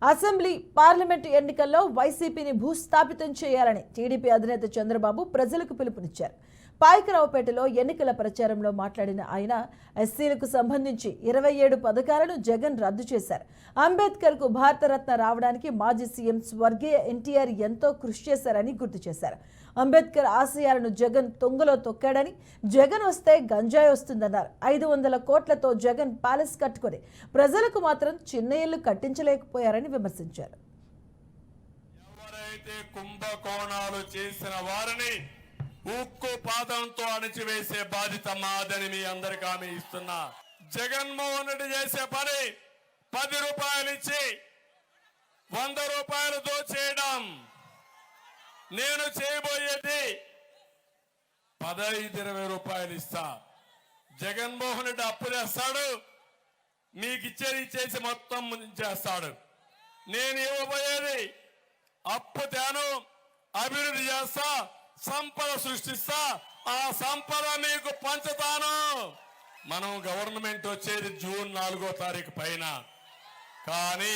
Assembly parliament ఎన్నికల్లో వైసీపీని భూస్థాపితం చేయాలని టీడీపీ అధినేత చంద్రబాబు ప్రజలకు పిలుపునిచ్చారు. పాయకరావుపేటలో ఎన్నికల ప్రచారంలో మాట్లాడిన ఆయన ఎస్సీలకు సంబంధించి 27 పథకాలను జగన్ రద్దు చేశారు. అంబేద్కర్కు భారతరత్న రావడానికి మాజీ సీఎం స్వర్గీయ ఎన్టీఆర్ ఎంతో కృషి చేశారని గుర్తు చేశారు. అంబేద్కర్ ఆశయాలను జగన్ తొంగలో తొక్కాడని, జగన్ వస్తే గంజాయి వస్తుందన్నారు. 500 కోట్లతో జగన్ ప్యాలెస్ కట్టుకొని ప్రజలకు మాత్రం చిన్న ఇల్లు కట్టించలేకపోయారని విమర్శించారు. ఎవరైతే కుంభకోణాలు చేసిన వారిని ఉక్కు పాదంతో అణచివేసే బాధ్యత మాదని మీ అందరికీ హామీ ఇస్తున్నా. జగన్మోహన్ రెడ్డి చేసే పని 10 రూపాయలు ఇచ్చి 100 రూపాయలు దోచేయడం. నేను చేయబోయేది 15-20 రూపాయలు ఇస్తా. జగన్మోహన్ రెడ్డి అప్పు చేస్తాడు, మీకు ఇచ్చేసి మొత్తం చేస్తాడు. నేను ఇవ్వబోయేది అప్పు తేను, అభివృద్ధి చేస్తా, సంపద సృష్టిస్తా, ఆ సంపద మీకు పంచుతాను. మనం గవర్నమెంట్ వచ్చేది జూన్ 4వ తారీఖు పైన, కానీ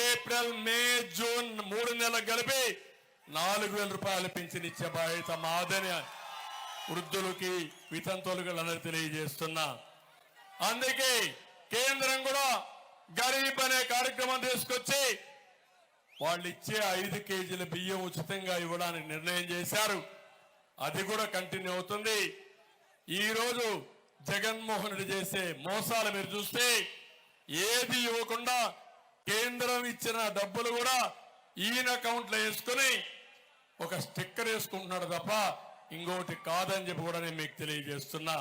ఏప్రిల్, మే, జూన్ 3 నెలలు కలిపి 4000 రూపాయలు పింఛన్ ఇచ్చే బాధ్యత మాదని వృద్ధులకి, వితంతువులకు అందరూ తెలియజేస్తున్నా. అందుకే కేంద్రం కూడా గరీబ్ అనే కార్యక్రమం తీసుకొచ్చి వాళ్ళు ఇచ్చే 5 కేజీల బియ్యం ఉచితంగా ఇవ్వడానికి నిర్ణయం చేశారు. అది కూడా కంటిన్యూ అవుతుంది. ఈ రోజు జగన్మోహన్ రెడ్డి చేసే మోసాలు మీరు చూస్తే ఏది ఇవ్వకుండా కేంద్రం ఇచ్చిన డబ్బులు కూడా ఈయన అకౌంట్లో వేసుకుని ఒక స్టిక్కర్ వేసుకుంటున్నాడు తప్ప ఇంకోటి కాదని చెప్పి కూడా నేను మీకు తెలియజేస్తున్నా.